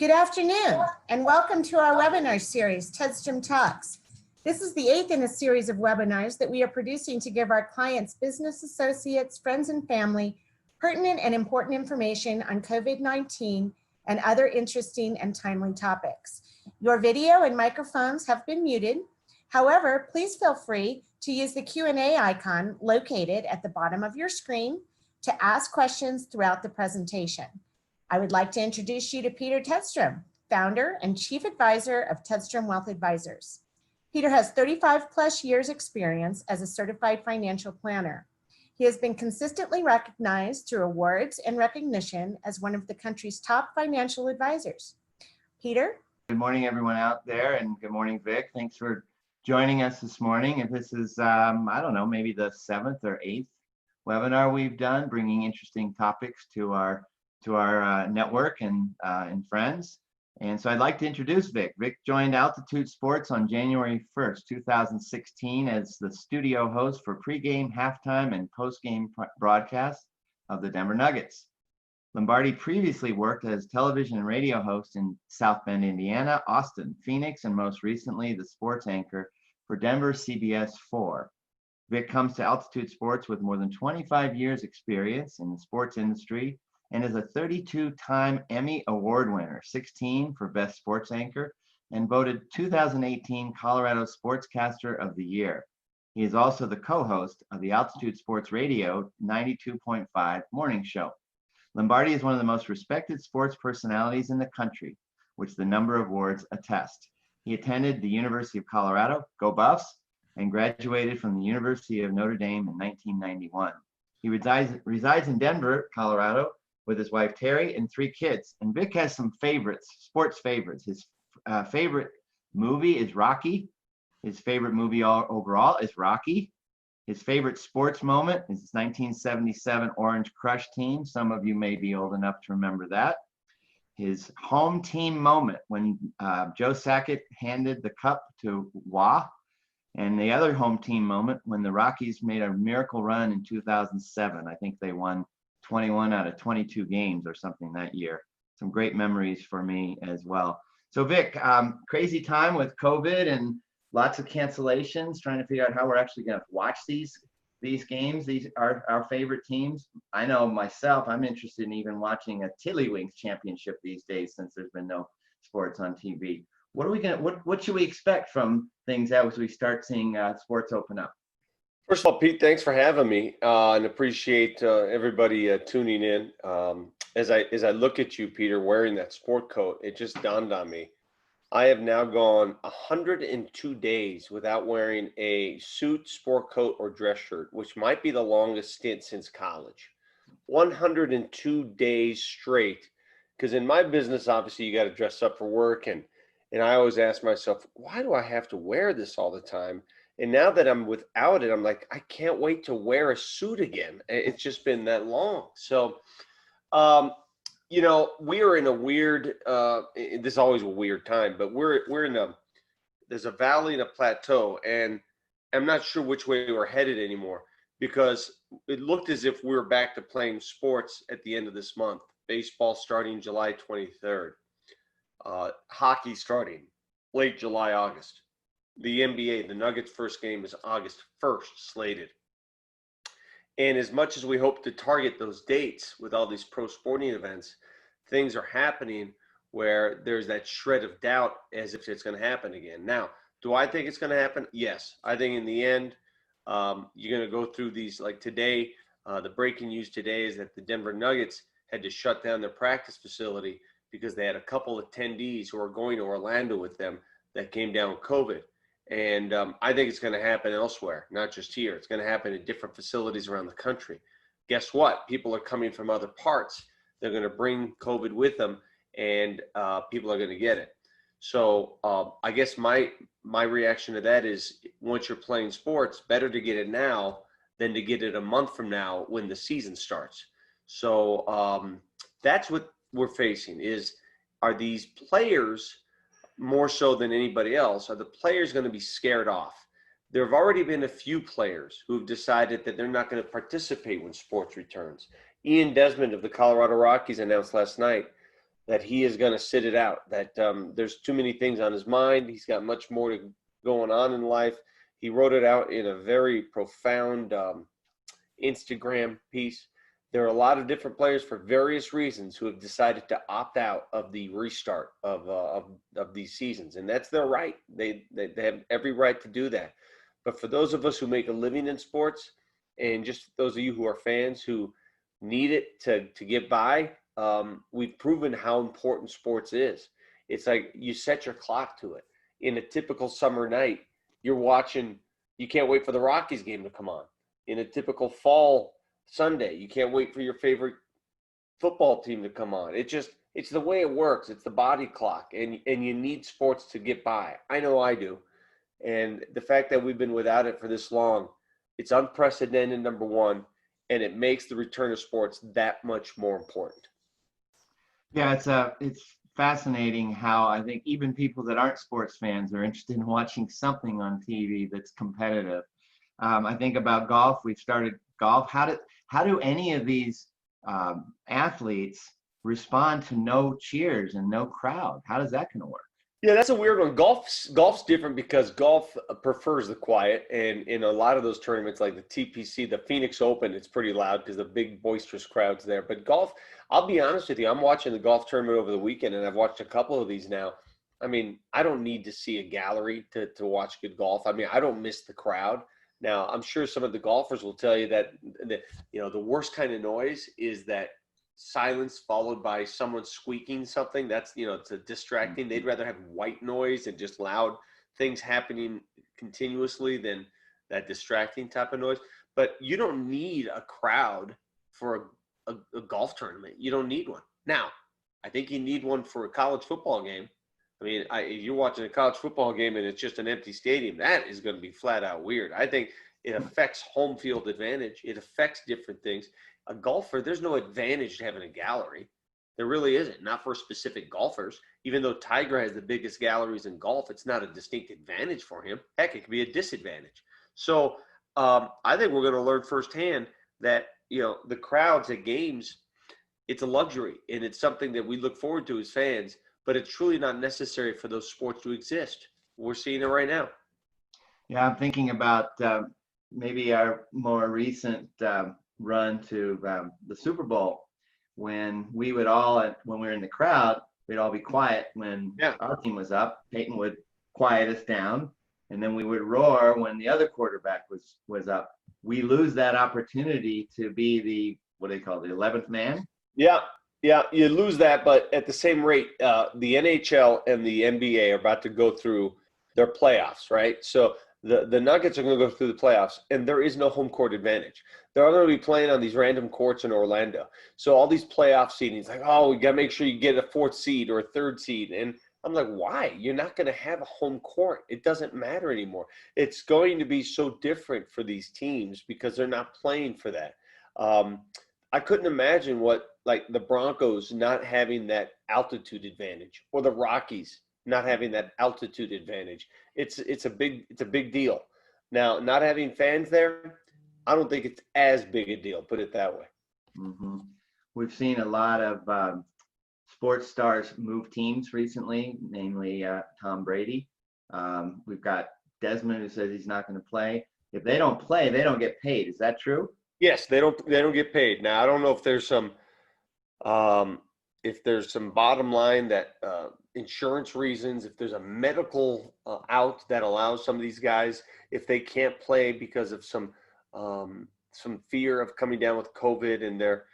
Good afternoon, and welcome to our webinar series, Tedstrom Talks. This is the 8th in a series of webinars that we are producing to give our clients, business associates, friends, and family pertinent and important information on COVID-19 and other interesting and timely topics. Your video and microphones have been muted. However, please feel free to use the Q&A icon located at the bottom of your screen to ask questions throughout the presentation. I would like to introduce you to Peter Tedstrom, founder and chief advisor of Tedstrom Wealth Advisors. Peter has 35+ years experience as a certified financial planner. He has been consistently recognized through awards and recognition as one of the country's top financial advisors. Peter? Good morning, everyone out there, and good morning, Vic. Thanks for joining us this morning. If this is, I don't know, maybe the 7th or 8th webinar we've done, bringing interesting topics to our network and friends. And so I'd like to introduce Vic. Vic joined Altitude Sports on January 1st, 2016 as the studio host for pregame, halftime, and postgame broadcasts of the Denver Nuggets. Lombardi previously worked as television and radio host in South Bend, Indiana, Austin, Phoenix, and most recently the sports anchor for Denver CBS 4. Vic comes to Altitude Sports with more than 25 years experience in the sports industry and is a 32-time Emmy Award winner, 16 for Best Sports Anchor, and voted 2018 Colorado Sportscaster of the Year. He is also the co-host of the Altitude Sports Radio 92.5 morning show. Lombardi is one of the most respected sports personalities in the country, which the number of awards attest. He attended the University of Colorado, go Buffs, and graduated from the University of Notre Dame in 1991. He resides in Denver, Colorado, with his wife Terry and 3 kids. And Vic has some favorites, sports favorites. His favorite movie is Rocky. His favorite movie overall is Rocky. His favorite sports moment is his 1977 Orange Crush team. Some of you may be old enough to remember that. His home team moment when Joe Sakic handed the cup to Wah. And the other home team moment when the Rockies made a miracle run in 2007. I think they won 21 out of 22 games or something that year. Some great memories for me as well. So Vic, crazy time with COVID and lots of cancellations, trying to figure out how we're actually going to watch these games. These are our favorite teams. I know myself, I'm interested in even watching a Tiddlywinks championship these days since there's been no sports on TV. What should we expect from things as we start seeing sports open up? First of all, Pete, thanks for having me, and appreciate everybody tuning in. As I look at you, Peter, wearing that sport coat, it just dawned on me. I have now gone 102 days without wearing a suit, sport coat, or dress shirt, which might be the longest stint since college. 102 days straight, because in my business, obviously, you got to dress up for work, and I always ask myself, why do I have to wear this all the time? And now that I'm without it, I'm like, I can't wait to wear a suit again. It's just been that long. So, you know, we are in a weird, this is always a weird time, but there's a valley and a plateau, and I'm not sure which way we're headed anymore, because it looked as if we were back to playing sports at the end of this month. Baseball starting July 23rd, hockey starting late July, August. The NBA, the Nuggets' first game is August 1st slated. And as much as we hope to target those dates with all these pro sporting events, things are happening where there's that shred of doubt as if it's going to happen again. Now, do I think it's going to happen? Yes. I think in the end, you're going to go through these, like today, the breaking news today is that the Denver Nuggets had to shut down their practice facility because they had a couple of attendees who are going to Orlando with them that came down with COVID. And I think it's going to happen elsewhere, not just here. It's going to happen in different facilities around the country. Guess what? People are coming from other parts. They're going to bring COVID with them, and people are going to get it. So I guess my reaction to that is, once you're playing sports, better to get it now than to get it a month from now when the season starts. So that's what we're facing are these players, more so than anybody else, are the players going to be scared off? There have already been a few players who have decided that they're not going to participate when sports returns. Ian Desmond of the Colorado Rockies announced last night that he is going to sit it out, that there's too many things on his mind. He's got much more going on in life. He wrote it out in a very profound Instagram piece. There are a lot of different players for various reasons who have decided to opt out of the restart of these seasons, and that's their right. They have every right to do that. But for those of us who make a living in sports, and just those of you who are fans who need it to get by, we've proven how important sports is. It's like you set your clock to it. In a typical summer night, you're watching, you can't wait for the Rockies game to come on. In a typical fall Sunday, you can't wait for your favorite football team to come on. It's the way it works. It's the body clock, and you need sports to get by. I know I do. And the fact that we've been without it for this long, it's unprecedented, number one, and it makes the return of sports that much more important. Yeah, it's fascinating how I think even people that aren't sports fans are interested in watching something on TV that's competitive. I think about golf. We've started golf. How do any of these athletes respond to no cheers and no crowd? How is that going to work? Yeah, that's a weird one. Golf's different because golf prefers the quiet, and in a lot of those tournaments, like the TPC, the Phoenix Open, it's pretty loud because the big boisterous crowds there. But golf, I'll be honest with you, I'm watching the golf tournament over the weekend, and I've watched a couple of these now. I mean, I don't need to see a gallery to watch good golf. I mean, I don't miss the crowd. Now, I'm sure some of the golfers will tell you that the worst kind of noise is that silence followed by someone squeaking something. That's, it's a distracting. They'd rather have white noise and just loud things happening continuously than that distracting type of noise. But you don't need a crowd for a golf tournament. You don't need one. Now, I think you need one for a college football game. I mean, if you're watching a college football game and it's just an empty stadium, that is going to be flat out weird. I think it affects home field advantage. It affects different things. A golfer, there's no advantage to having a gallery. There really isn't, not for specific golfers. Even though Tiger has the biggest galleries in golf, it's not a distinct advantage for him. Heck, it could be a disadvantage. So I think we're going to learn firsthand that, the crowds at games, it's a luxury, and it's something that we look forward to as fans, but it's truly not necessary for those sports to exist. We're seeing it right now. Yeah, I'm thinking about maybe our more recent run to the Super Bowl, when we would all, when we were in the crowd, we'd all be quiet when our team was up. Peyton would quiet us down, and then we would roar when the other quarterback was up. We lose that opportunity to be the, what do they call it, the 11th man? Yeah, you lose that, but at the same rate, the NHL and the NBA are about to go through their playoffs, right? So the Nuggets are going to go through the playoffs, and there is no home court advantage. They're all going to be playing on these random courts in Orlando. So all these playoff seedings, like, we got to make sure you get a 4th seed or a 3rd seed. And I'm like, why? You're not going to have a home court. It doesn't matter anymore. It's going to be so different for these teams because they're not playing for that. I couldn't imagine what, like, the Broncos not having that altitude advantage, or the Rockies not having that altitude advantage. It's a big deal. Now, not having fans there, I don't think it's as big a deal, put it that way. Mm-hmm. We've seen a lot of sports stars move teams recently, namely Tom Brady. We've got Desmond, who says he's not going to play. If they don't play, they don't get paid. Is that true? Yes, they don't get paid. Now, I don't know if there's some bottom line that insurance reasons, if there's a medical out that allows some of these guys, if they can't play because of some fear of coming down with COVID and they're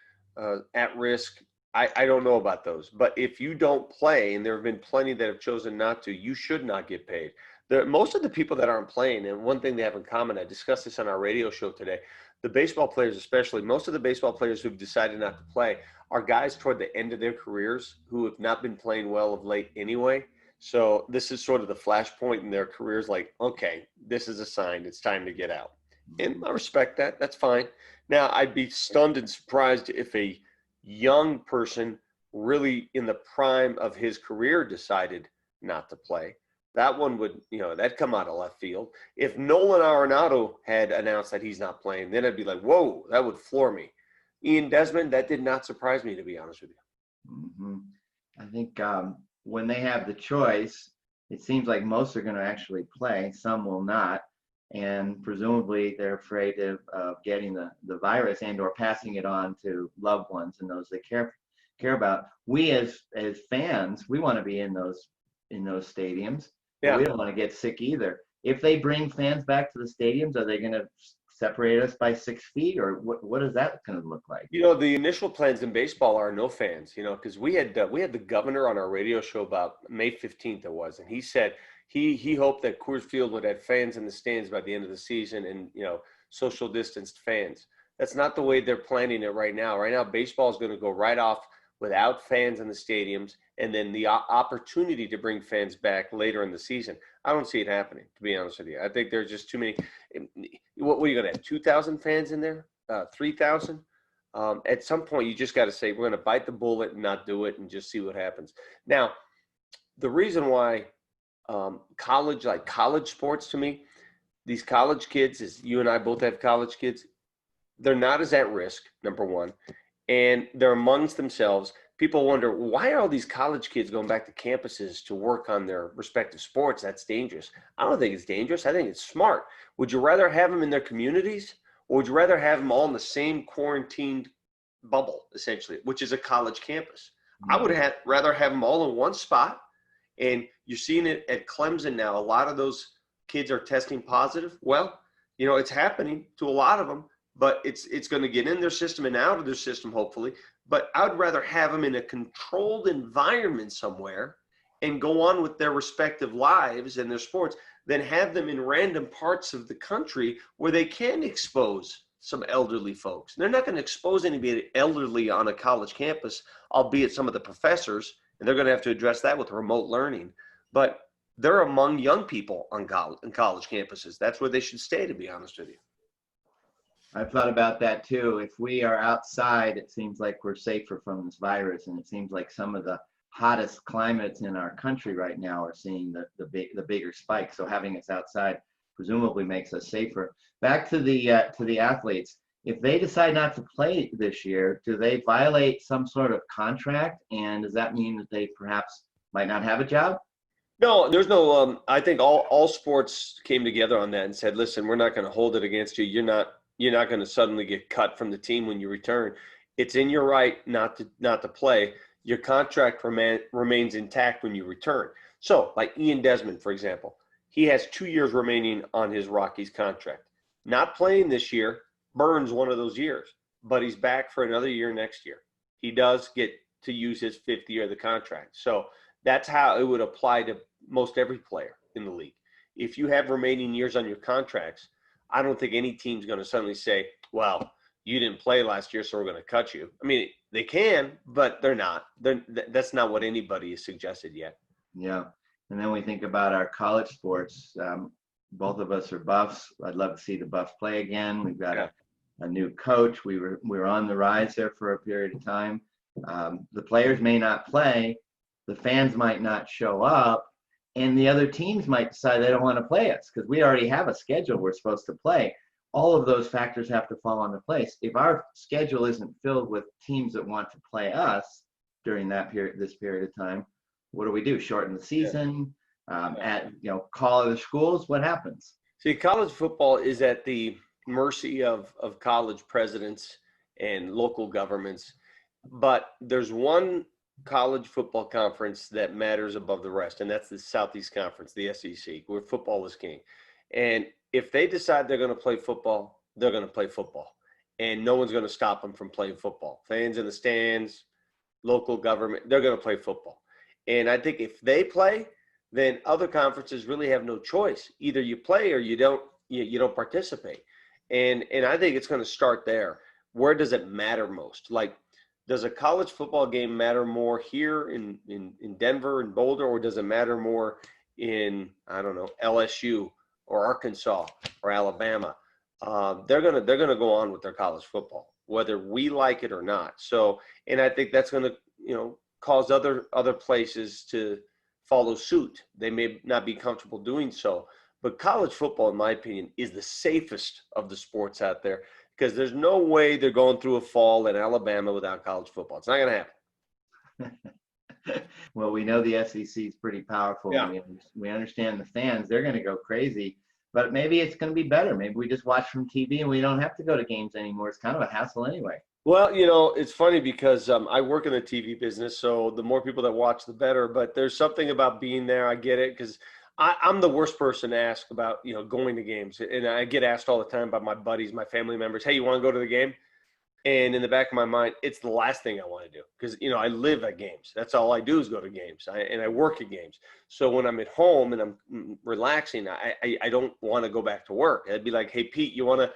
at risk. I don't know about those. But if you don't play, and there have been plenty that have chosen not to, you should not get paid. Most of the people that aren't playing, and one thing they have in common, I discussed this on our radio show today, the baseball players especially, most of the baseball players who've decided not to play are guys toward the end of their careers who have not been playing well of late anyway. So this is sort of the flashpoint in their careers, like, okay, this is a sign, it's time to get out. And I respect that. That's fine. Now, I'd be stunned and surprised if a young person really in the prime of his career decided not to play. That one would, that'd come out of left field. If Nolan Arenado had announced that he's not playing, then I'd be like, whoa, that would floor me. Ian Desmond, that did not surprise me, to be honest with you. Mm-hmm. I think when they have the choice, it seems like most are going to actually play. Some will not, and presumably they're afraid of getting the virus and or passing it on to loved ones and those they care about. We as fans, we want to be in those stadiums, but Yeah. we don't want to get sick either. If they bring fans back to the stadiums, are they going to separate us by 6 feet, or what is that going to look like? The initial plans in baseball are no fans, because we had the governor on our radio show about May 15th it was, and he said he hoped that Coors Field would have fans in the stands by the end of the season and, social distanced fans. That's not the way they're planning it right now. Right now, baseball is going to go right off without fans in the stadiums, and then the opportunity to bring fans back later in the season. I don't see it happening, to be honest with you. I think there's just too many. What are you going to have, 2,000 fans in there, 3,000? At some point, you just got to say, we're going to bite the bullet and not do it and just see what happens. Now, the reason why college sports to me, these college kids, as you and I both have college kids, they're not as at risk, number one, and they're amongst themselves. People wonder, why are all these college kids going back to campuses to work on their respective sports? That's dangerous. I don't think it's dangerous. I think it's smart. Would you rather have them in their communities, or would you rather have them all in the same quarantined bubble, essentially, which is a college campus? I would rather have them all in one spot. And you're seeing it at Clemson now. A lot of those kids are testing positive. Well, it's happening to a lot of them, but it's going to get in their system and out of their system, hopefully. But I would rather have them in a controlled environment somewhere and go on with their respective lives and their sports than have them in random parts of the country where they can expose some elderly folks. They're not going to expose anybody elderly on a college campus, albeit some of the professors, and they're going to have to address that with remote learning. But they're among young people on college campuses. That's where they should stay, to be honest with you. I've thought about that too. If we are outside, it seems like we're safer from this virus, and it seems like some of the hottest climates in our country right now are seeing the bigger spike. So having us outside presumably makes us safer. Back to the athletes. If they decide not to play this year, do they violate some sort of contract? And does that mean that they perhaps might not have a job? No, there's no. I think all sports came together on that and said, "Listen, we're not going to hold it against you. You're not going to suddenly get cut from the team when you return. It's in your right not to play. Your contract remains intact when you return." So, like Ian Desmond, for example, he has 2 years remaining on his Rockies contract. Not playing this year burns one of those years, but he's back for another year next year. He does get to use his 5th year of the contract. So that's how it would apply to most every player in the league. If you have remaining years on your contracts, I don't think any team's going to suddenly say, well, you didn't play last year, so we're going to cut you. I mean, they can, but they're not. That's not what anybody has suggested yet. Yeah. And then we think about our college sports. Both of us are Buffs. I'd love to see the Buffs play again. We've got a new coach. We were on the rise there for a period of time. The players may not play. The fans might not show up. And the other teams might decide they don't want to play us because we already have a schedule we're supposed to play. All of those factors have to fall into place. If our schedule isn't filled with teams that want to play us during this period of time, what do we do? Shorten the season? Call other schools? What happens? See, college football is at the mercy of college presidents and local governments, but there's one college football conference that matters above the rest, and that's the Southeast Conference, the SEC, where football is king. And if they decide they're going to play football, they're going to play football, and no one's going to stop them from playing football. Fans in the stands, local government, they're going to play football. And I think if they play, then other conferences really have no choice. Either you play or you don't participate. And I think it's going to start there. Where does it matter most? Like, does a college football game matter more here in Denver and Boulder, or does it matter more in, I don't know, LSU or Arkansas or Alabama? They're gonna go on with their college football, whether we like it or not. So, and I think that's going to cause other places to follow suit. They may not be comfortable doing so, but college football, in my opinion, is the safest of the sports out there, because there's no way they're going through a fall in Alabama without college football. It's not going to happen. Well, we know the SEC is pretty powerful. Yeah. We understand the fans, they're going to go crazy, but maybe it's going to be better. Maybe we just watch from TV and we don't have to go to games anymore. It's kind of a hassle anyway. Well, you know, it's funny because I work in the TV business, so the more people that watch, the better. But there's something about being there. I get it because I'm the worst person to ask about, you know, going to games. And I get asked all the time by my buddies, my family members, hey, you want to go to the game? And in the back of my mind, it's the last thing I want to do because, you know, I live at games. That's all I do is go to games and I work at games. So when I'm at home and I'm relaxing, I don't want to go back to work. I'd be like, hey, Pete, you want to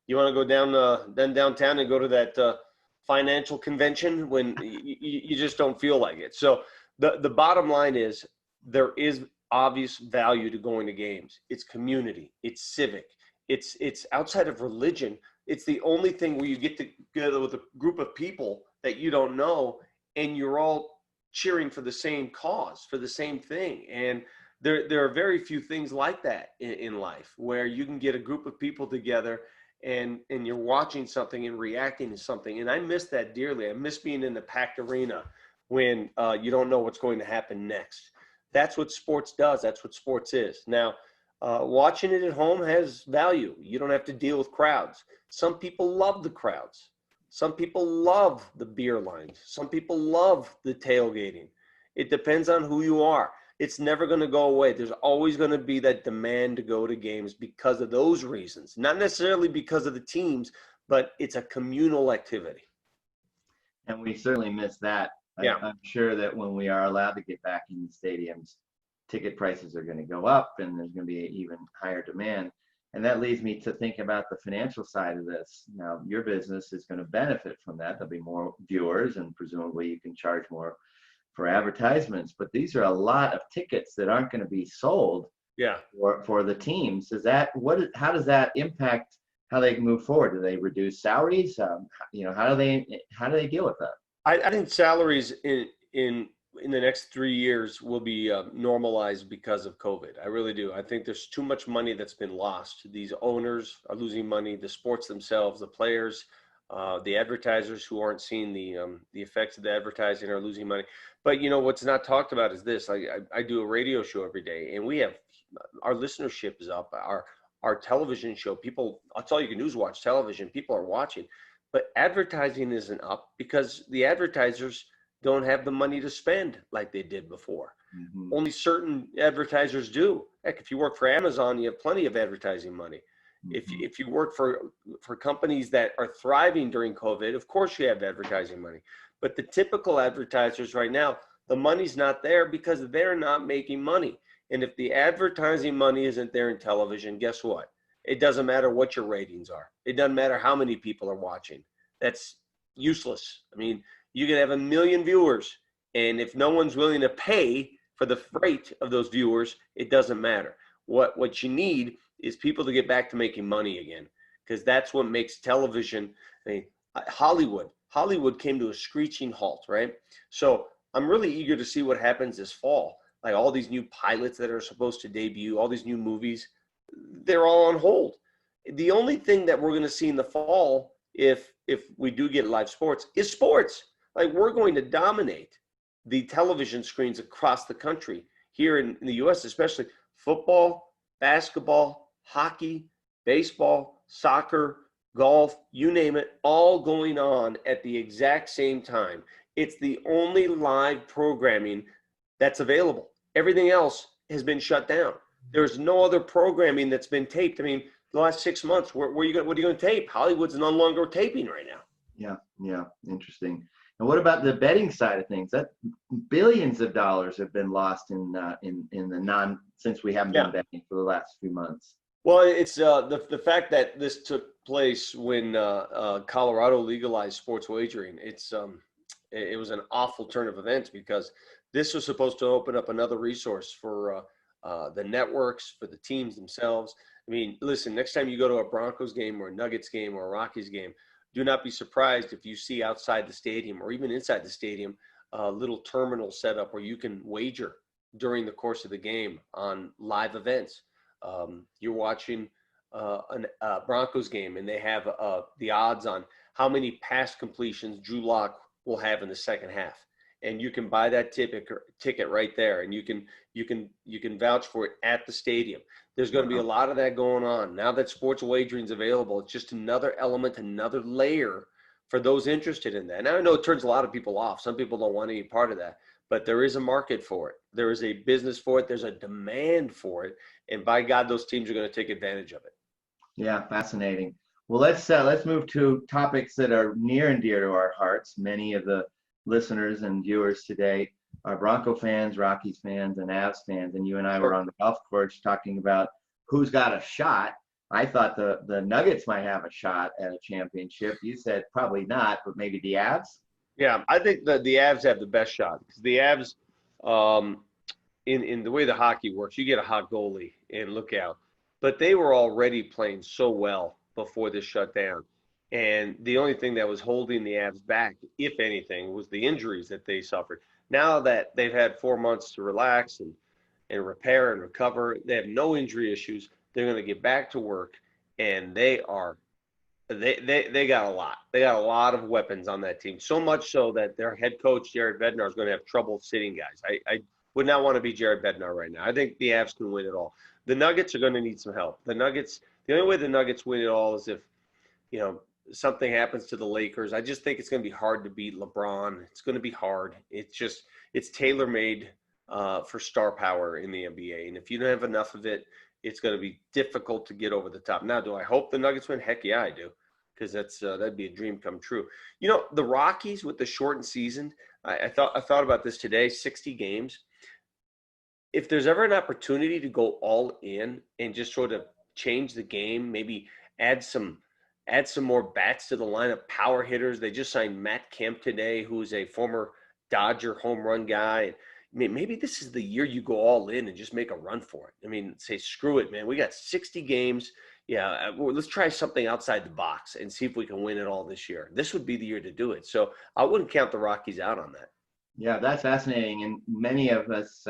go downtown and go to that financial convention when you just don't feel like it. So the bottom line is there is obvious value to going to games. It's community, it's civic, it's outside of religion. It's the only thing where you get together with a group of people that you don't know and you're all cheering for the same cause, for the same thing. And there are very few things like that in life where you can get a group of people together and you're watching something and reacting to something. And I miss that dearly. I miss being in the packed arena when you don't know what's going to happen next. That's what sports does. That's what sports is. Now, watching it at home has value. You don't have to deal with crowds. Some people love the crowds. Some people love the beer lines. Some people love the tailgating. It depends on who you are. It's never going to go away. There's always going to be that demand to go to games because of those reasons. Not necessarily because of the teams, but it's a communal activity. And we certainly miss that. Yeah. I'm sure that when we are allowed to get back in the stadiums, ticket prices are going to go up and there's going to be even higher demand. And that leads me to think about the financial side of this. Now, your business is going to benefit from that. There'll be more viewers and presumably you can charge more for advertisements, but these are a lot of tickets that aren't going to be sold for the teams. How does that impact how they can move forward? Do they reduce salaries? How do they deal with that? I think salaries in the next 3 years will be normalized because of COVID. I really do. I think there's too much money that's been lost. These owners are losing money, the sports themselves, the players, the advertisers who aren't seeing the effects of the advertising are losing money. But you know what's not talked about is this. I do a radio show every day, and we have our listenership is up. Our television show, people, that's all you can do is watch television. People are watching, but advertising isn't up because the advertisers don't have the money to spend like they did before. Mm-hmm. Only certain advertisers do. Heck, if you work for Amazon, you have plenty of advertising money. Mm-hmm. If you work for companies that are thriving during COVID, of course you have advertising money. But the typical advertisers right now, the money's not there because they're not making money. And if the advertising money isn't there in television, guess what? It doesn't matter what your ratings are. It doesn't matter how many people are watching. That's useless. I mean, you can have 1 million viewers, and if no one's willing to pay for the freight of those viewers, it doesn't matter. What you need is people to get back to making money again, because that's what makes television. I mean, Hollywood came to a screeching halt, right? So I'm really eager to see what happens this fall. Like all these new pilots that are supposed to debut, all these new movies, they're all on hold. The only thing that we're going to see in the fall, if we do get live sports, is sports. Like we're going to dominate the television screens across the country here in the U.S., especially football, basketball, hockey, baseball, soccer, golf, you name it, all going on at the exact same time. It's the only live programming that's available. Everything else has been shut down. There's no other programming that's been taped. I mean, the last 6 months, what are you going to tape? Hollywood's no longer taping right now. Yeah, interesting. And what about the betting side of things? That billions of dollars have been lost since we haven't been betting for the last few months. Well, it's the fact that this took place when Colorado legalized sports wagering. It was an awful turn of events because this was supposed to open up another resource for the networks, for the teams themselves. I mean, listen, next time you go to a Broncos game or a Nuggets game or a Rockies game, do not be surprised if you see outside the stadium or even inside the stadium a little terminal set up where you can wager during the course of the game on live events. You're watching a Broncos game and they have the odds on how many pass completions Drew Lock will have in the second half. and you can buy that ticket right there, and you can vouch for it at the stadium. There's going to be a lot of that going on now that sports wagering is available. It's just another element, another layer for those interested in that. Now I know it turns a lot of people off. Some people don't want any part of that, but there is a market for it. There is a business for it. There's a demand for it, and by God, those teams are going to take advantage of it. Yeah, fascinating. Well, let's move to topics that are near and dear to our hearts. Many of the listeners and viewers today are Bronco fans, Rockies fans, and Avs fans. And you and I were on the golf course talking about who's got a shot. I thought the Nuggets might have a shot at a championship. You said probably not, but maybe the Avs. Yeah, I think the Avs have the best shot because the Avs, in the way the hockey works, you get a hot goalie and look out. But they were already playing so well before this shutdown. And the only thing that was holding the Avs back, if anything, was the injuries that they suffered. Now that they've had 4 months to relax and repair and recover, they have no injury issues. They're going to get back to work, and they got a lot. They got a lot of weapons on that team, so much so that their head coach, Jared Bednar, is going to have trouble sitting guys. I would not want to be Jared Bednar right now. I think the Avs can win it all. The Nuggets are going to need some help. The only way the Nuggets win it all is if, something happens to the Lakers. I just think it's going to be hard to beat LeBron. It's going to be hard. It's tailor-made for star power in the NBA. And if you don't have enough of it, it's going to be difficult to get over the top. Now, do I hope the Nuggets win? Heck yeah, I do, because that'd be a dream come true. The Rockies with the shortened season, I thought about this today, 60 games. If there's ever an opportunity to go all in and just sort of change the game, maybe add some more bats to the lineup, power hitters. They just signed Matt Kemp today, who's a former Dodger home run guy. Maybe this is the year you go all in and just make a run for it. Say, screw it, man. We got 60 games. Yeah, let's try something outside the box and see if we can win it all this year. This would be the year to do it. So I wouldn't count the Rockies out on that. Yeah, that's fascinating. And many of us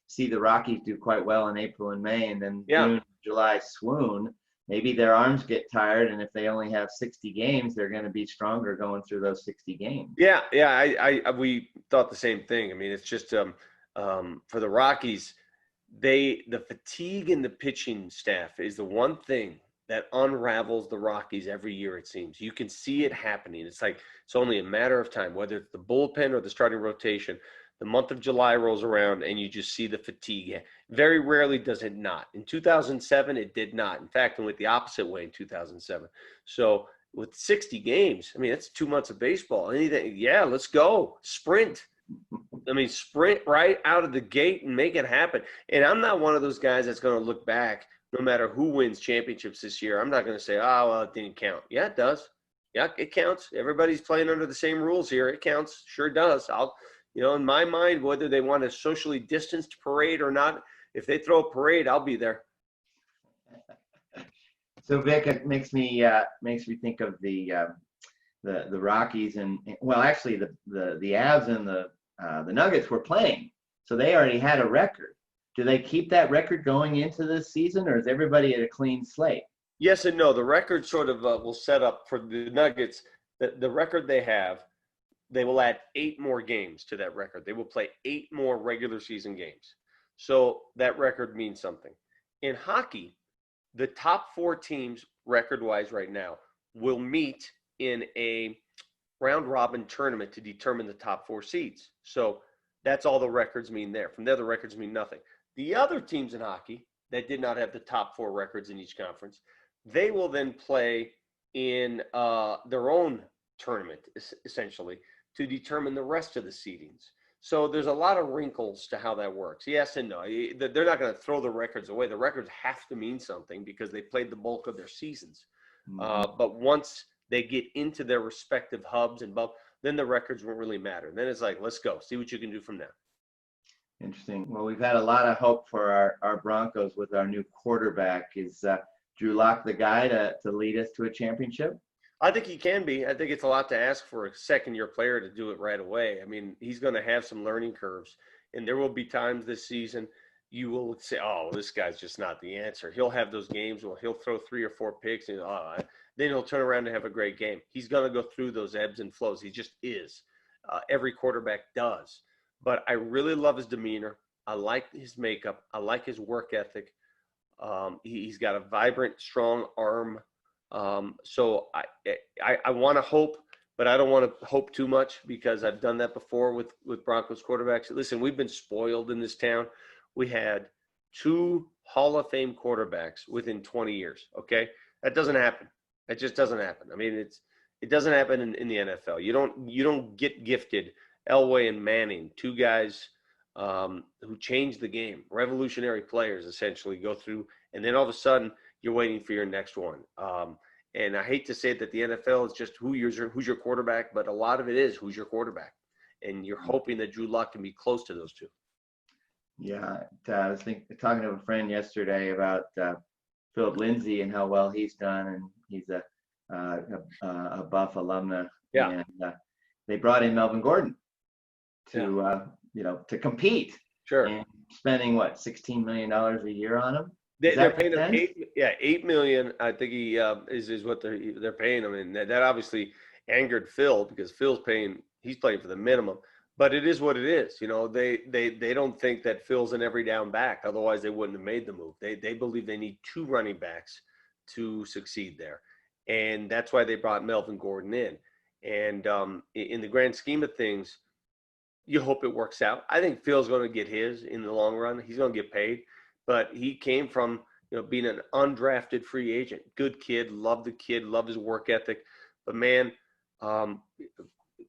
see the Rockies do quite well in April and May, and then June, July swoon. Maybe their arms get tired, and if they only have 60 games, they're going to be stronger going through those 60 games. Yeah, we thought the same thing. It's just for the Rockies, the fatigue in the pitching staff is the one thing that unravels the Rockies every year, it seems. You can see it happening. It's like it's only a matter of time, whether it's the bullpen or the starting rotation. The month of July rolls around and you just see the fatigue. Very rarely does it not. In 2007, it did not. In fact, it went the opposite way in 2007. So with 60 games, that's 2 months of baseball. Anything, yeah, let's go. Sprint. Sprint right out of the gate and make it happen. And I'm not one of those guys that's going to look back, no matter who wins championships this year. I'm not going to say, oh, well, it didn't count. Yeah, it does. Yeah, it counts. Everybody's playing under the same rules here. It counts. Sure does. In my mind, whether they want a socially distanced parade or not, if they throw a parade, I'll be there. So Vic, it makes me think of the Rockies and actually the Avs and the Nuggets were playing, so they already had a record. Do they keep that record going into this season, or is everybody at a clean slate? Yes and no. The record sort of will set up for the Nuggets. The record they have. They will add 8 more games to that record. They will play 8 more regular season games. So that record means something. In hockey, the top 4 teams record-wise right now will meet in a round-robin tournament to determine the top 4 seeds. So that's all the records mean there. From there, the records mean nothing. The other teams in hockey that did not have the top 4 records in each conference, they will then play in their own tournament, essentially, to determine the rest of the seedings. So there's a lot of wrinkles to how that works. Yes and no. They're not going to throw the records away. The records have to mean something because they played the bulk of their seasons. But once they get into their respective hubs and bulk, then the records won't really matter. Then it's like, let's go. See what you can do from there. Interesting. Well, we've had a lot of hope for our Broncos with our new quarterback. Is Drew Lock the guy to lead us to a championship? I think he can be. I think it's a lot to ask for a second-year player to do it right away. He's going to have some learning curves, and there will be times this season you will say, oh, this guy's just not the answer. He'll have those games where he'll throw 3 or 4 picks, and then he'll turn around and have a great game. He's going to go through those ebbs and flows. He just is. every quarterback does. But I really love his demeanor. I like his makeup. I like his work ethic. He's got a vibrant, strong arm. So I want to hope, but I don't want to hope too much because I've done that before with Broncos quarterbacks. Listen, we've been spoiled in this town. We had 2 Hall of Fame quarterbacks within 20 years. Okay, that doesn't happen. It just doesn't happen. I mean, it doesn't happen in the NFL. You don't get gifted. Elway and Manning, 2 guys who changed the game, revolutionary players essentially go through, and then all of a sudden you're waiting for your next one. And I hate to say that the NFL is just who's your quarterback, but a lot of it is who's your quarterback, and you're hoping that Drew Luck can be close to those 2. Yeah, I was talking to a friend yesterday about Philip Lindsay and how well he's done, and he's a Buff alumna. Yeah. And they brought in Melvin Gordon to to compete. Sure. And spending what, $16 million a year on him? They're paying him $8 million. I think he is what they're paying him, and that obviously angered Phil because he's playing for the minimum. But it is what it is. You know, they don't think that Phil's an every down back. Otherwise, they wouldn't have made the move. They believe they need 2 running backs to succeed there, and that's why they brought Melvin Gordon in. And in the grand scheme of things, you hope it works out. I think Phil's going to get his in the long run. He's going to get paid. But he came from, being an undrafted free agent. Good kid, love his work ethic. But man,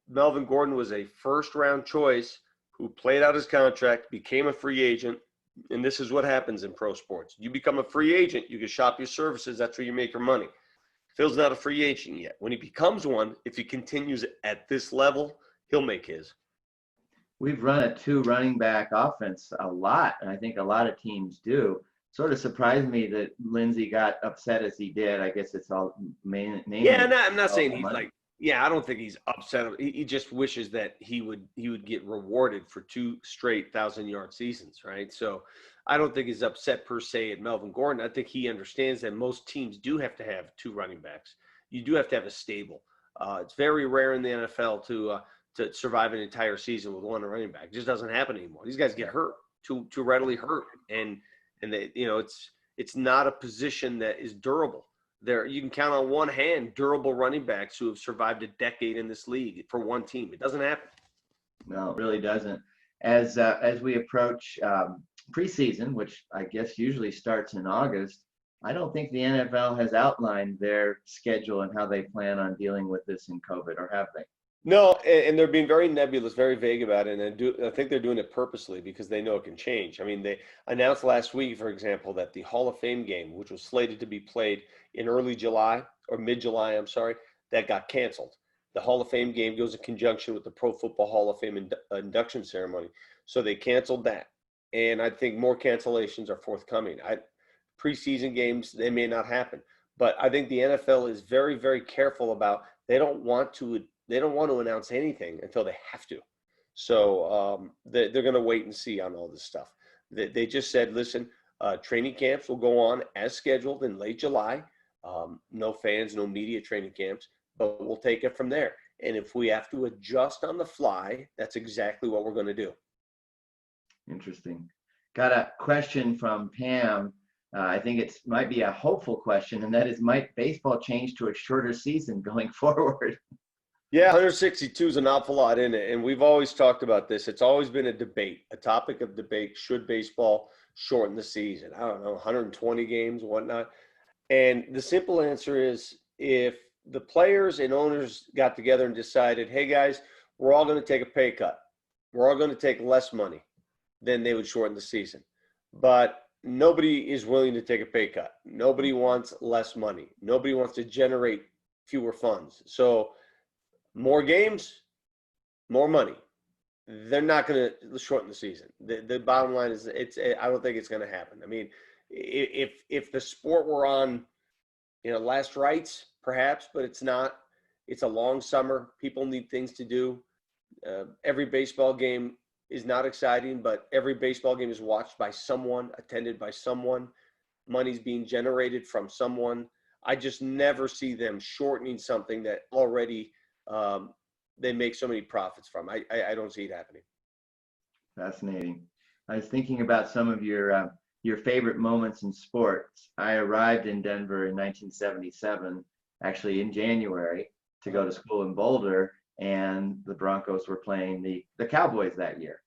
Melvin Gordon was a first-round choice who played out his contract, became a free agent, and this is what happens in pro sports. You become a free agent, you can shop your services, that's where you make your money. Phil's not a free agent yet. When he becomes one, if he continues at this level, he'll make his. We've run a 2 running back offense a lot, and I think a lot of teams do. Sort of surprised me that Lindsey got upset as he did. I guess it's all mainly. Yeah, I'm not saying he's like. Yeah, I don't think he's upset. He just wishes that he would get rewarded for 2 straight 1,000-yard seasons, right? So I don't think he's upset per se at Melvin Gordon. I think he understands that most teams do have to have 2 running backs. You do have to have a stable. It's very rare in the NFL to survive an entire season with 1 running back. It just doesn't happen anymore. These guys get hurt too readily hurt, and they, it's not a position that is durable. There, you can count on one hand durable running backs who have survived a decade in this league for one team. It doesn't happen. No, it really doesn't. As we approach preseason, which I guess usually starts in August, I don't think the NFL has outlined their schedule and how they plan on dealing with this in COVID, or have they? No, and they're being very nebulous, very vague about it, and I think they're doing it purposely because they know it can change. I mean, they announced last week, for example, that the Hall of Fame game, which was slated to be played in early July or mid-July, that got canceled. The Hall of Fame game goes in conjunction with the Pro Football Hall of Fame induction ceremony, so they canceled that. And I think more cancellations are forthcoming. Preseason games, they may not happen, but I think the NFL is very, very careful about. They don't want to announce anything until they have to. So they're going to wait and see on all this stuff. They just said, listen, training camps will go on as scheduled in late July. No fans, no media training camps, but we'll take it from there. And if we have to adjust on the fly, that's exactly what we're going to do. Interesting. Got a question from Pam. I think it might be a hopeful question, and that is, might baseball change to a shorter season going forward? Yeah, 162 is an awful lot in it, and we've always talked about this. It's always been a topic of debate. Should baseball shorten the season? I don't know, 120 games, whatnot. And the simple answer is, if the players and owners got together and decided, hey guys, we're all going to take a pay cut, we're all going to take less money, then they would shorten the season. But nobody is willing to take a pay cut. Nobody wants less money. Nobody wants to generate fewer funds. So more games, more money. They're not going to shorten the season. The bottom line is, I don't think it's going to happen. I mean, if the sport were on, last rites, perhaps, but it's not. It's a long summer. People need things to do. Every baseball game is not exciting, but every baseball game is watched by someone, attended by someone. Money's being generated from someone. I just never see them shortening something that already they make so many profits from. I don't see it happening. Fascinating. I was thinking about some of your favorite moments in sports. I arrived in Denver in 1977, actually in January, to go to school in Boulder, and the Broncos were playing the Cowboys that year.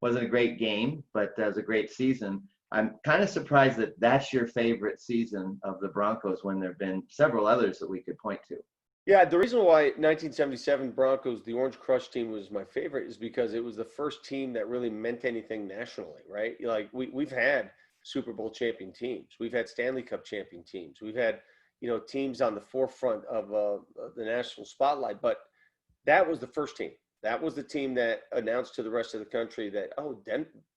Wasn't a great game, but it was a great season. I'm kind of surprised that that's your favorite season of the Broncos when there have been several others that we could point to. Yeah, the reason why 1977 Broncos, the Orange Crush team, was my favorite is because it was the first team that really meant anything nationally, right? Like we've had Super Bowl champion teams, we've had Stanley Cup champion teams, we've had teams on the forefront of the national spotlight, but that was the first team. That was the team that announced to the rest of the country that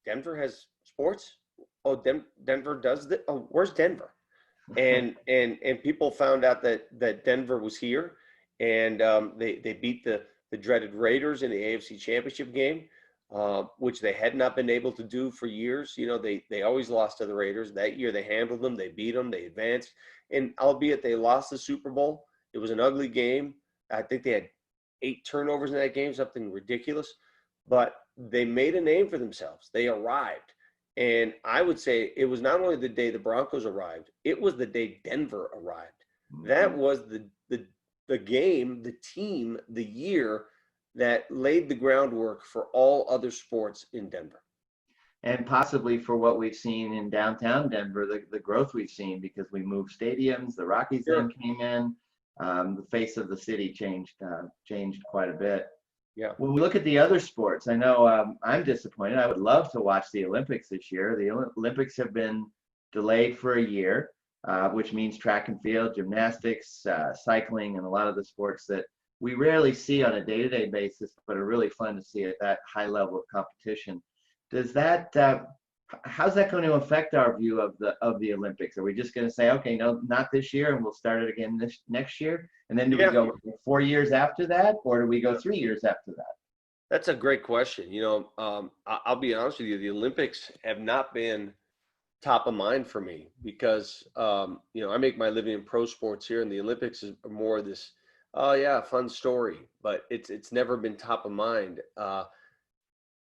Denver has sports. Oh, Denver does that. Oh, where's Denver? And people found out that Denver was here, and they beat the dreaded Raiders in the AFC Championship game, which they had not been able to do for years. They always lost to the Raiders. That year they handled them, they beat them, they advanced, and albeit they lost the Super Bowl, it was an ugly game. I think they had 8 turnovers in that game, something ridiculous, but they made a name for themselves. They arrived. And I would say it was not only the day the Broncos arrived, it was the day Denver arrived. That was the game, the team, the year that laid the groundwork for all other sports in Denver. And possibly for what we've seen in downtown Denver, the growth we've seen because we moved stadiums, the Rockies Zone came in, the face of the city changed quite a bit. Yeah. When we look at the other sports, I know I'm disappointed. I would love to watch the Olympics this year. The Olympics have been delayed for a year, which means track and field, gymnastics, cycling, and a lot of the sports that we rarely see on a day-to-day basis, but are really fun to see at that high level of competition. Does that, how's that going to affect our view of the Olympics? Are we just going to say, okay, no, not this year, and we'll start it again next year? And then do we go 4 years after that, or do we go 3 years after that? That's a great question. I'll be honest with you, the Olympics have not been top of mind for me because, I make my living in pro sports here, and the Olympics is more of this, oh yeah, fun story, but it's never been top of mind.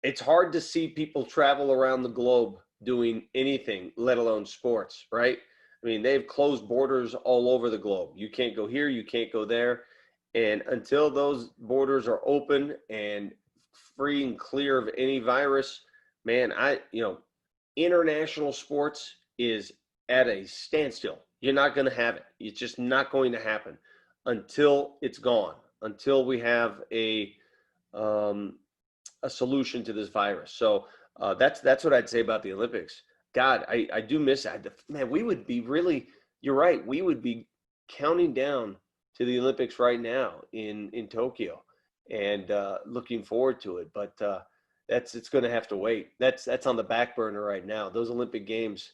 It's hard to see people travel around the globe doing anything, let alone sports, right? I mean, they've closed borders all over the globe. You can't go here, you can't go there. And until those borders are open and free and clear of any virus, man, international sports is at a standstill. You're not going to have it. It's just not going to happen until it's gone, until we have a solution to this virus. So that's what I'd say about the Olympics. God, I do miss it. Man, we would be really, you're right. We would be counting down to the Olympics right now in Tokyo and looking forward to it. But it's going to have to wait. That's on the back burner right now. Those Olympic Games.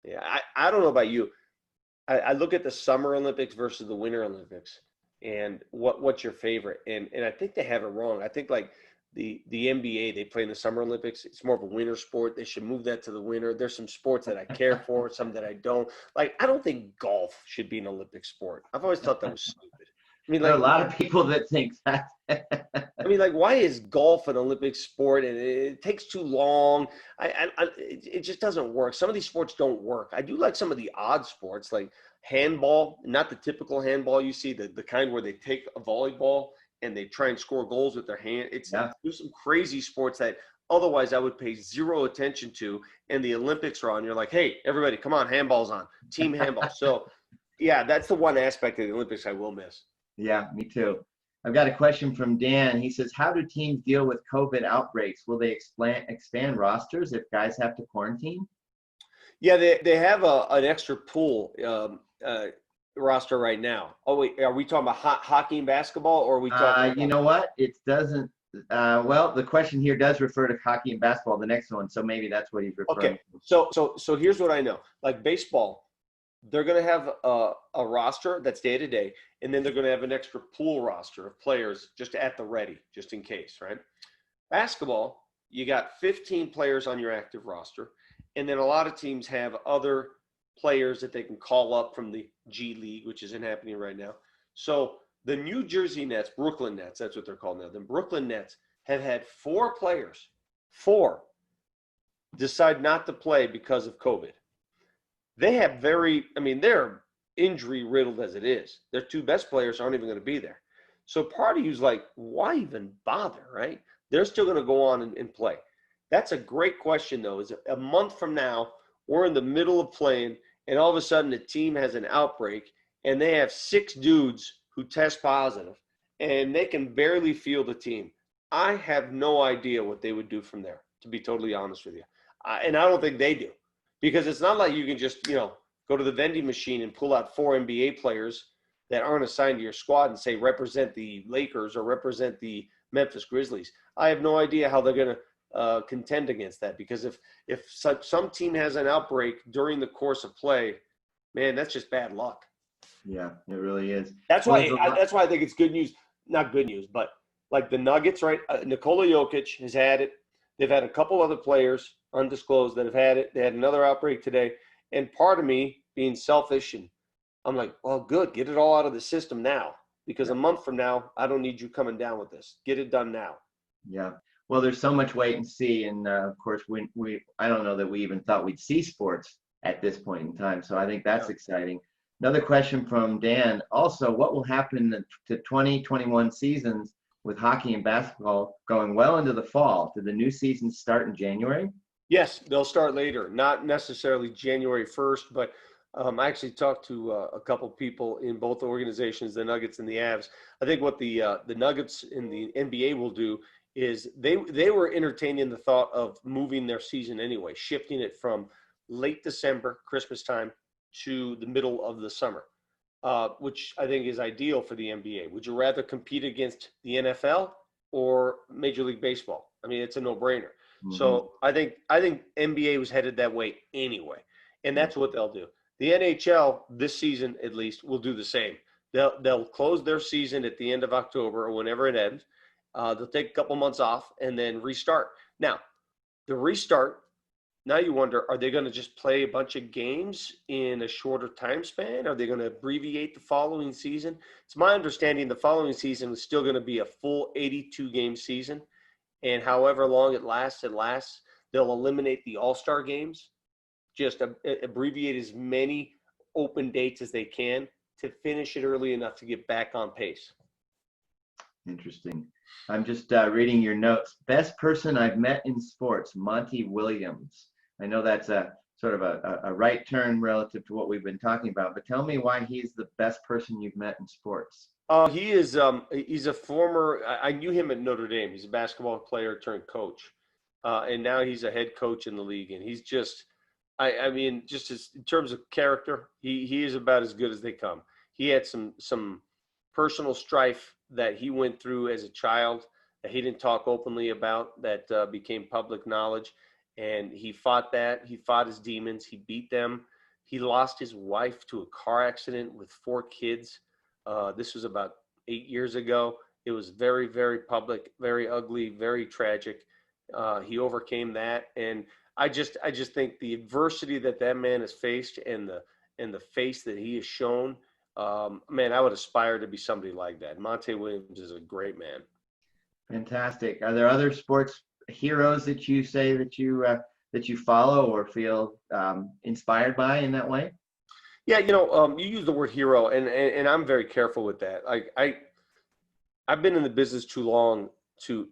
Yeah, I don't know about you. I look at the Summer Olympics versus the Winter Olympics and what's your favorite? And I think they have it wrong. I think like the NBA, they play in the Summer Olympics. It's more of a winter sport. They should move that to the winter. There's some sports that I care for, some that I don't. Like, I don't think golf should be an Olympic sport. I've always thought that was stupid. I mean, there like are a lot of people that think that. I mean, like, why is golf an Olympic sport? And it takes too long. It just doesn't work. Some of these sports don't work. I do like some of the odd sports, like handball, not the typical handball you see, the kind where they take a volleyball and they try and score goals with their hand. There's some crazy sports that otherwise I would pay zero attention to. And the Olympics are on. You're like, hey, everybody, come on, handball's on, team handball. So, yeah, that's the one aspect of the Olympics I will miss. Yeah, me too. I've got a question from Dan. He says, how do teams deal with COVID outbreaks? Will they expand rosters if guys have to quarantine? Yeah, they have an extra pool roster right now. Oh, wait, are we talking about hockey and basketball, or are we talking about... You know what? It doesn't. Well, the question here does refer to hockey and basketball, the next one, so maybe that's what he's referring to. So here's what I know. Like baseball, they're going to have a roster that's day to day, and then they're going to have an extra pool roster of players just at the ready, just in case, right? Basketball, you got 15 players on your active roster, and then a lot of teams have other players that they can call up from the G League, which isn't happening right now. So The New Jersey Nets, Brooklyn Nets, that's what they're called now. The Brooklyn Nets have had 4 players, 4, decide not to play because of COVID. They have they're injury riddled as it is. Their 2 best players aren't even going to be there. So part of you's like, why even bother, right? They're still going to go on and play. That's a great question, though. Is a month from now, we're in the middle of playing, and all of a sudden the team has an outbreak, and they have 6 dudes who test positive, and they can barely field the team. I have no idea what they would do from there, to be totally honest with you. And I don't think they do, because it's not like you can just, go to the vending machine and pull out 4 NBA players that aren't assigned to your squad and say, represent the Lakers or represent the Memphis Grizzlies. I have no idea how they're going to contend against that, because if some team has an outbreak during the course of play, man, that's just bad luck. Yeah, it really is. That's why I think it's good news. Not good news, but like the Nuggets, right? Nikola Jokic has had it. They've had a couple other players undisclosed that have had it. They had another outbreak today. And part of me being selfish, and I'm like, well, good, get it all out of the system now, because a month from now, I don't need you coming down with this. Get it done now. Yeah. Well, there's so much wait and see. And of course, I don't know that we even thought we'd see sports at this point in time. So I think that's exciting. Another question from Dan. Also, what will happen to 2021 seasons with hockey and basketball going well into the fall? Do the new seasons start in January? Yes, they'll start later, not necessarily January 1st, but I actually talked to a couple people in both organizations, the Nuggets and the Avs. I think what the Nuggets in the NBA will do is they were entertaining the thought of moving their season anyway, shifting it from late December, Christmas time, to the middle of the summer, which I think is ideal for the NBA. Would you rather compete against the NFL or Major League Baseball? I mean, it's a no-brainer. Mm-hmm. So I think NBA was headed that way anyway, and that's what they'll do. The NHL this season, at least, will do the same. They'll close their season at the end of October or whenever it ends. They'll take a couple months off and then restart. Now, the restart. Now you wonder, are they going to just play a bunch of games in a shorter time span? Are they going to abbreviate the following season? It's my understanding the following season is still going to be a full 82-game season. And however long it lasts, they'll eliminate the all-star games, just abbreviate as many open dates as they can to finish it early enough to get back on pace. Interesting. I'm just reading your notes. Best person I've met in sports, Monty Williams. I know that's a sort of a right turn relative to what we've been talking about, but tell me why he's the best person you've met in sports. He is. He's a former. I knew him at Notre Dame. He's a basketball player turned coach, and now he's a head coach in the league. And he's just, I mean, just in terms of character, he is about as good as they come. He had some personal strife that he went through as a child that he didn't talk openly about, that became public knowledge. And he fought that. He fought his demons. He beat them. He lost his wife to a car accident with 4 kids. This was about 8 years ago. It was very, very public, very ugly, very tragic. He overcame that. And I just think the adversity that man has faced and the face that he has shown, man, I would aspire to be somebody like that. Monte Williams is a great man. Fantastic. Are there other sports heroes that you say that you follow or feel inspired by in that way? Yeah, you use the word hero, and I'm very careful with that. Like I've been in the business too long to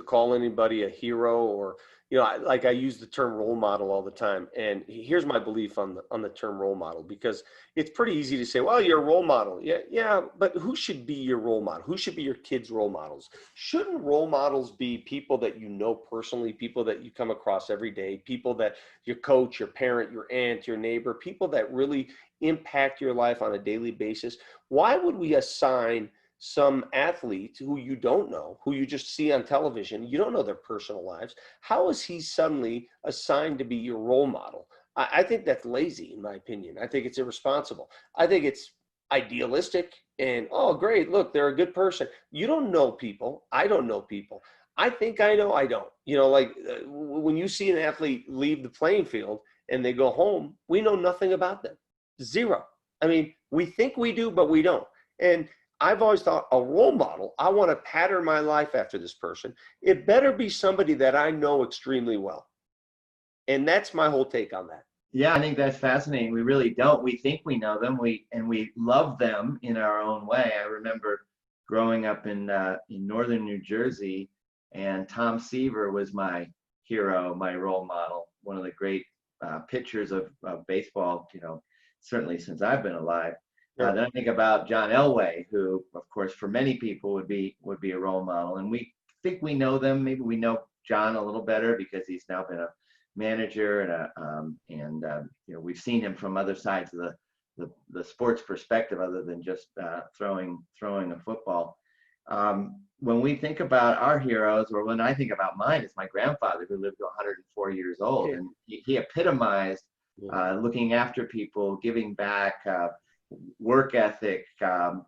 call anybody a hero, or I use the term role model all the time. And here's my belief on the term role model, because it's pretty easy to say, well, you're a role model. Yeah, but who should be your role model? Who should be your kids' role models? Shouldn't role models be people that you know personally, people that you come across every day, people that your coach, your parent, your aunt, your neighbor, people that really impact your life on a daily basis? Why would we assign some athlete who you don't know, who you just see on television, you don't know their personal lives? How is he suddenly assigned to be your role model? I think that's lazy, in my opinion. I think it's irresponsible. I think it's idealistic and, oh, great, look, they're a good person. You don't know people. I don't know people. I think I know, I don't. When you see an athlete leave the playing field and they go home, we know nothing about them. Zero. I mean, we think we do, but we don't. And I've always thought a role model, I want to pattern my life after this person. It better be somebody that I know extremely well. And that's my whole take on that. Yeah, I think that's fascinating. We really don't. We think we know them. We love them in our own way. I remember growing up in northern New Jersey, and Tom Seaver was my hero, my role model, one of the great pitchers of baseball. Certainly since I've been alive. Sure. Then I think about John Elway, who, of course, for many people would be a role model, and we think we know them. Maybe we know John a little better because he's now been a manager and we've seen him from other sides of the sports perspective other than just throwing a football. When we think about our heroes, or when I think about mine, it's my grandfather who lived to 104 years old, and he epitomized looking after people, giving back, work ethic,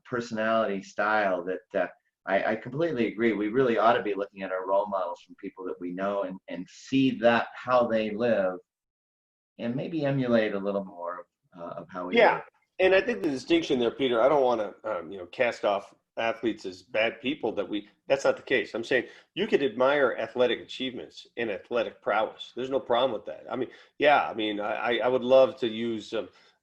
personality, style that I completely agree. We really ought to be looking at our role models from people that we know and see that how they live, and maybe emulate a little more of how we live. And I think the distinction there, Peter, I don't want to cast off athletes as bad people. That's not the case. I'm saying you could admire athletic achievements and athletic prowess. There's no problem with that. I would love to use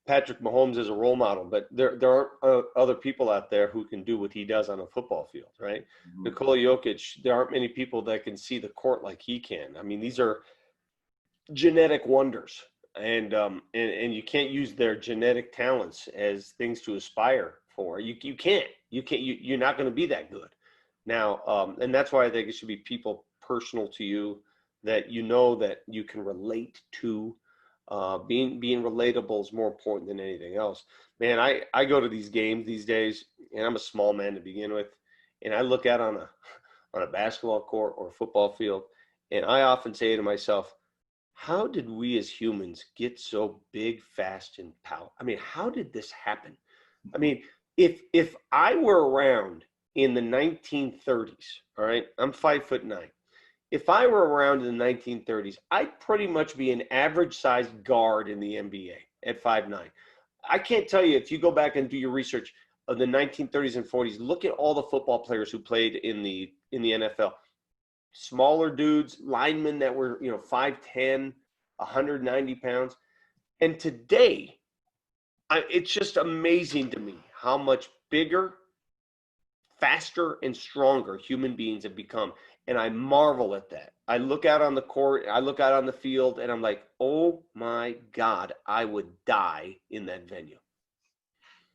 Patrick Mahomes as a role model, but there aren't other people out there who can do what he does on a football field, right? Mm-hmm. Nikola Jokic, there aren't many people that can see the court like he can. I mean, these are genetic wonders, and you can't use their genetic talents as things to aspire for. You can't. You're not going to be that good. Now, and that's why I think it should be people personal to you that that you can relate to. Being relatable is more important than anything else. Man, I go to these games these days, and I'm a small man to begin with, and I look out on a basketball court or a football field, and I often say to myself, how did we as humans get so big, fast, and powerful? I mean, how did this happen? I mean, if I were around in the 1930s, all right, I'm 5'9". If I were around in the 1930s, I'd pretty much be an average-sized guard in the NBA at 5'9". I can't tell you, if you go back and do your research of the 1930s and 40s, look at all the football players who played in the NFL. Smaller dudes, linemen that were 5'10", 190 pounds. And today, it's just amazing to me how much bigger, faster, and stronger human beings have become. And I marvel at that. I look out on the court, I look out on the field, and I'm like, oh my God, I would die in that venue.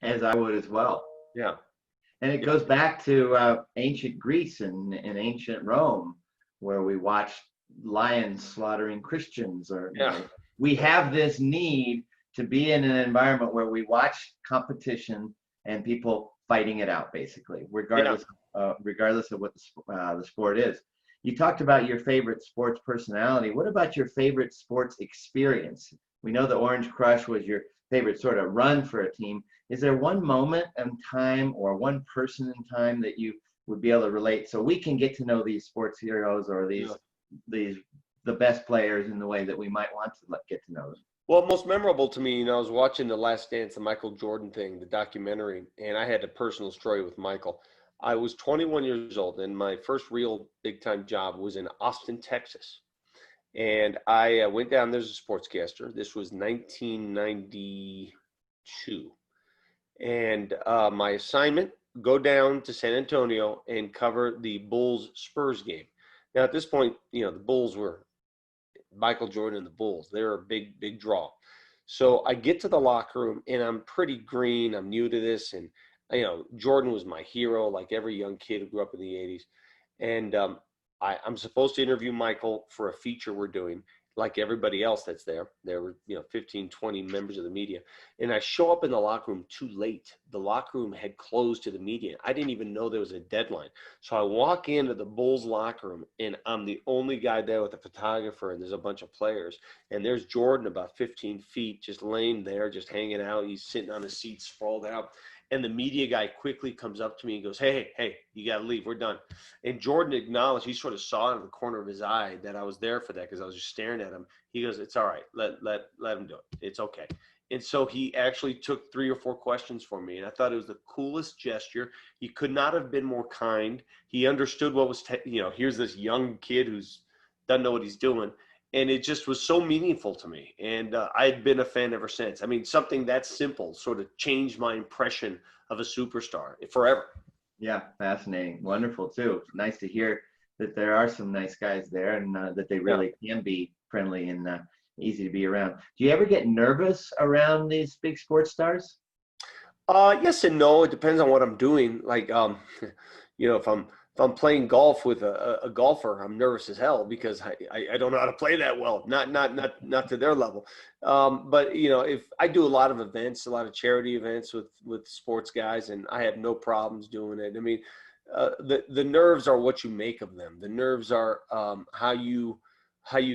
As I would as well. Yeah. And it goes back to ancient Greece and ancient Rome, where we watched lions slaughtering Christians. We have this need to be in an environment where we watch competition and people fighting it out, basically, regardless of what the sport is. You talked about your favorite sports personality. What about your favorite sports experience? We know the Orange Crush was your favorite sort of run for a team. Is there one moment in time or one person in time that you would be able to relate, so we can get to know these sports heroes or the best players in the way that we might want to get to know them? Well, most memorable to me, I was watching The Last Dance, the Michael Jordan thing, the documentary, and I had a personal story with Michael. I was 21 years old, and my first real big-time job was in Austin, Texas. And I went down there as a sportscaster. This was 1992. And my assignment, go down to San Antonio and cover the Bulls-Spurs game. Now, at this point, the Bulls were Michael Jordan and the Bulls. They're a big, big draw. So I get to the locker room, and I'm pretty green. I'm new to this. And, Jordan was my hero, like every young kid who grew up in the 80s. And I'm supposed to interview Michael for a feature we're doing, like everybody else that's there. There were, 15, 20 members of the media. And I show up in the locker room too late. The locker room had closed to the media. I didn't even know there was a deadline. So I walk into the Bulls locker room, and I'm the only guy there with a photographer, and there's a bunch of players. And there's Jordan about 15 feet, just laying there, just hanging out. He's sitting on a seat, sprawled out. And the media guy quickly comes up to me and goes, hey, you got to leave. We're done. And Jordan acknowledged, he sort of saw in the corner of his eye that I was there for that because I was just staring at him. He goes, it's all right. Let him do it. It's okay. And so he actually took 3 or 4 questions for me. And I thought it was the coolest gesture. He could not have been more kind. He understood what was, here's this young kid who's doesn't know what he's doing. And it just was so meaningful to me. And I'd been a fan ever since. I mean, something that simple sort of changed my impression of a superstar forever. Yeah, fascinating. Wonderful, too. Nice to hear that there are some nice guys there and that they really can be friendly and easy to be around. Do you ever get nervous around these big sports stars? Yes and no. It depends on what I'm doing. Like, if I'm playing golf with a golfer, I'm nervous as hell because I don't know how to play that well. Not to their level. But if I do a lot of events, a lot of charity events with sports guys, and I have no problems doing it. I mean, the nerves are what you make of them. The nerves are how you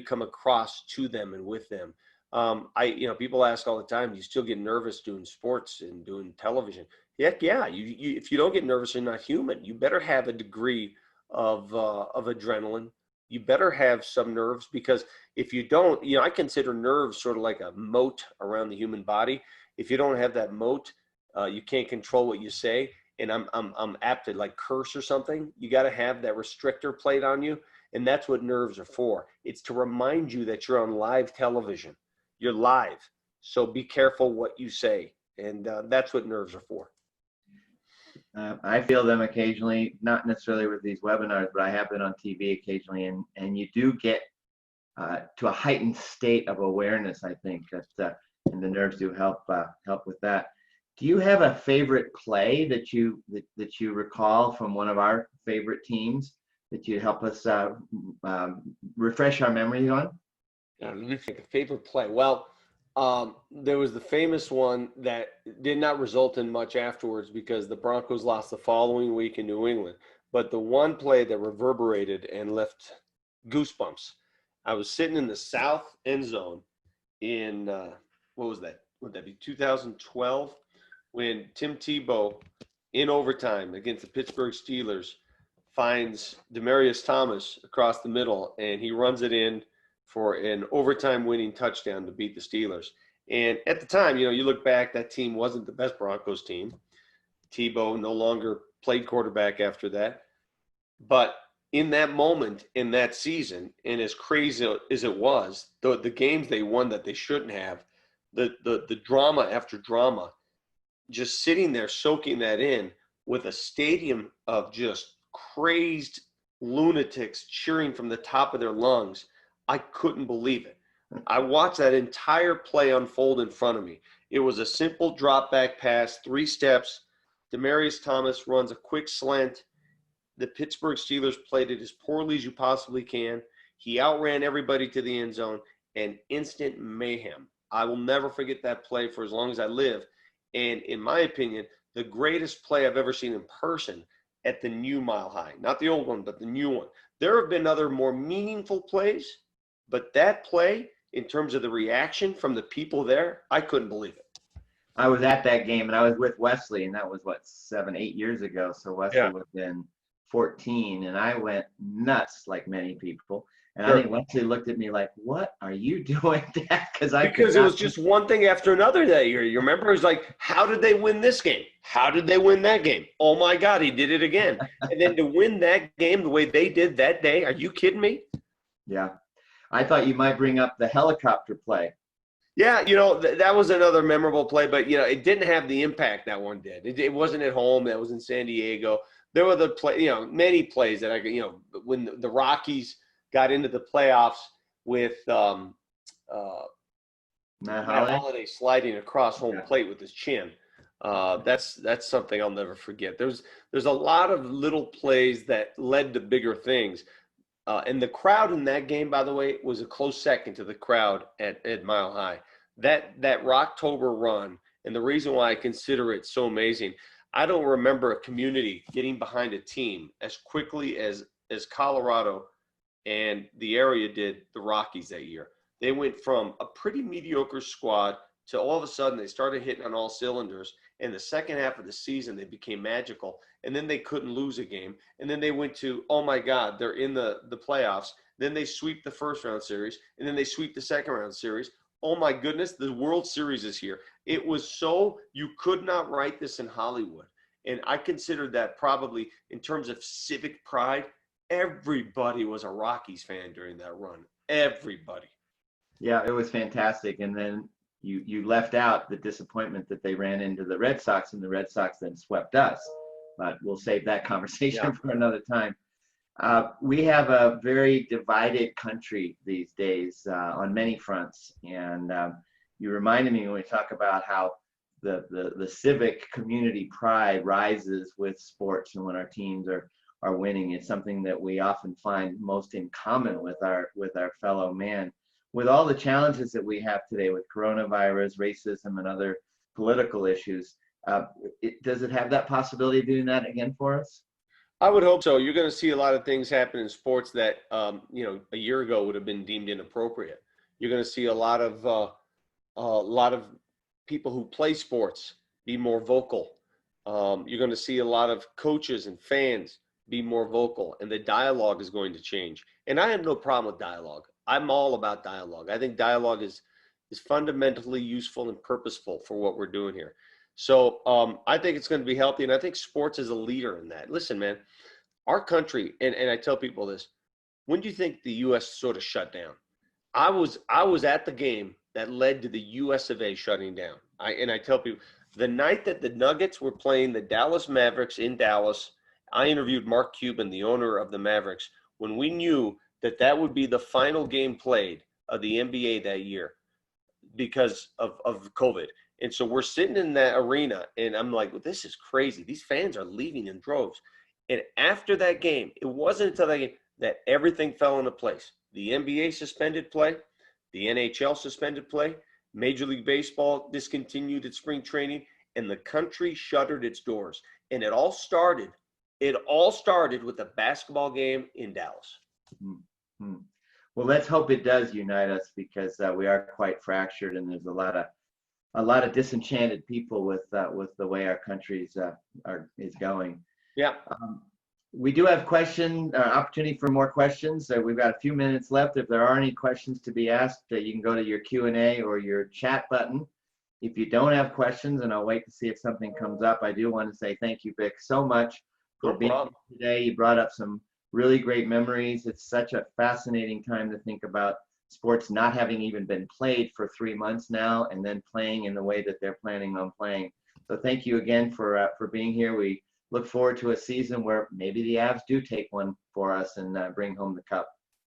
come across to them and with them. People ask all the time, do you still get nervous doing sports and doing television? Heck yeah. You if you don't get nervous, you're not human. You better have a degree of adrenaline. You better have some nerves, because if you don't, I consider nerves sort of like a moat around the human body. If you don't have that moat, you can't control what you say. And I'm apt to like curse or something. You got to have that restrictor plate on you. And that's what nerves are for. It's to remind you that you're on live television. You're live. So be careful what you say. And that's what nerves are for. I feel them occasionally, not necessarily with these webinars, but I have been on TV occasionally, and you do get to a heightened state of awareness. I think that, and the nerves do help with that. Do you have a favorite play that you recall from one of our favorite teams that you help us refresh our memories on? Let me think. A favorite play. Well, there was the famous one that did not result in much afterwards because the Broncos lost the following week in New England. But the one play that reverberated and left goosebumps. I was sitting in the south end zone in, what was that? Would that be 2012? When Tim Tebow, in overtime against the Pittsburgh Steelers, finds Demaryius Thomas across the middle, and he runs it in for an overtime winning touchdown to beat the Steelers. And at the time, you look back, that team wasn't the best Broncos team. Tebow no longer played quarterback after that. But in that moment, in that season, and as crazy as it was, the games they won that they shouldn't have, the drama after drama, just sitting there soaking that in with a stadium of just crazed lunatics cheering from the top of their lungs, I couldn't believe it. I watched that entire play unfold in front of me. It was a simple drop back pass, 3 steps. Demaryius Thomas runs a quick slant. The Pittsburgh Steelers played it as poorly as you possibly can. He outran everybody to the end zone, and instant mayhem. I will never forget that play for as long as I live. And in my opinion, the greatest play I've ever seen in person at the new Mile High. Not the old one, but the new one. There have been other more meaningful plays, but that play, in terms of the reaction from the people there, I couldn't believe it. I was at that game, and I was with Wesley, and that was, 7-8 years ago. So Wesley was in 14, and I went nuts like many people. And I think Wesley looked at me like, "What are you doing, Dad?" Because it was just one thing after another that year. You remember? It was like, how did they win this game? How did they win that game? Oh, my God, he did it again. And then to win that game the way they did that day, are you kidding me? Yeah. I thought you might bring up the helicopter play. Yeah, that was another memorable play, but, it didn't have the impact that one did. It wasn't at home. That was in San Diego. There were many plays that I could, when the Rockies got into the playoffs with Matt Holliday sliding across home plate with his chin. That's something I'll never forget. There's a lot of little plays that led to bigger things. And the crowd in that game, by the way, was a close second to the crowd at Mile High. That Rocktober run, and the reason why I consider it so amazing, I don't remember a community getting behind a team as quickly as Colorado and the area did the Rockies that year. They went from a pretty mediocre squad to all of a sudden they started hitting on all cylinders. In the second half of the season, they became magical. And then they couldn't lose a game. And then they went to, oh my God, they're in the playoffs. Then they sweep the first round series. And then they sweep the second round series. Oh my goodness, the World Series is here. It was so, you could not write this in Hollywood. And I consider that probably in terms of civic pride, everybody was a Rockies fan during that run. Everybody. Yeah, it was fantastic. And then you left out the disappointment that they ran into the Red Sox, and the Red Sox then swept us. But we'll save that conversation for another time. We have a very divided country these days on many fronts. And you reminded me when we talk about how the civic community pride rises with sports, and when our teams are winning, it's something that we often find most in common with our fellow man. With all the challenges that we have today with coronavirus, racism, and other political issues, does it have that possibility of doing that again for us? I would hope so. You're going to see a lot of things happen in sports that, a year ago would have been deemed inappropriate. You're going to see a lot of people who play sports be more vocal. You're going to see a lot of coaches and fans be more vocal, and the dialogue is going to change. And I have no problem with dialogue. I'm all about dialogue. I think dialogue is fundamentally useful and purposeful for what we're doing here. So I think it's going to be healthy, and I think sports is a leader in that. Listen, man, our country, and I tell people this, when do you think the U.S. sort of shut down? I was at the game that led to the U.S. of A. shutting down. I tell people, the night that the Nuggets were playing the Dallas Mavericks in Dallas, I interviewed Mark Cuban, the owner of the Mavericks, when we knew that would be the final game played of the NBA that year because of COVID. And so we're sitting in that arena, and I'm like, well, this is crazy. These fans are leaving in droves. And after that game, it wasn't until that game that everything fell into place. The NBA suspended play. The NHL suspended play. Major League Baseball discontinued its spring training, and the country shuttered its doors. And it all started with a basketball game in Dallas. Mm-hmm. Well, let's hope it does unite us, because we are quite fractured, and there's a lot of disenchanted people with the way our country is going. Yeah. We do have opportunity for more questions. We've got a few minutes left. If there are any questions to be asked, you can go to your Q&A or your chat button. If you don't have questions, and I'll wait to see if something comes up, I do want to say thank you, Vic, so much for being here today. You brought up some really great memories. It's such a fascinating time to think about sports not having even been played for 3 months now, and then playing in the way that they're planning on playing. So thank you again for being here. We look forward to a season where maybe the Avs do take one for us and bring home the cup.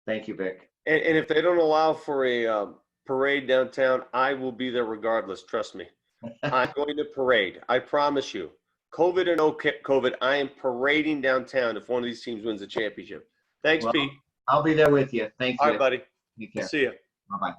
Thank you, Vic. And if they don't allow for a parade downtown, I will be there regardless. Trust me. I'm going to parade. I promise you. COVID or no COVID, I am parading downtown if one of these teams wins the championship. Thanks, Pete. I'll be there with you. Thank you. All right, buddy. Take care. See you. Bye-bye.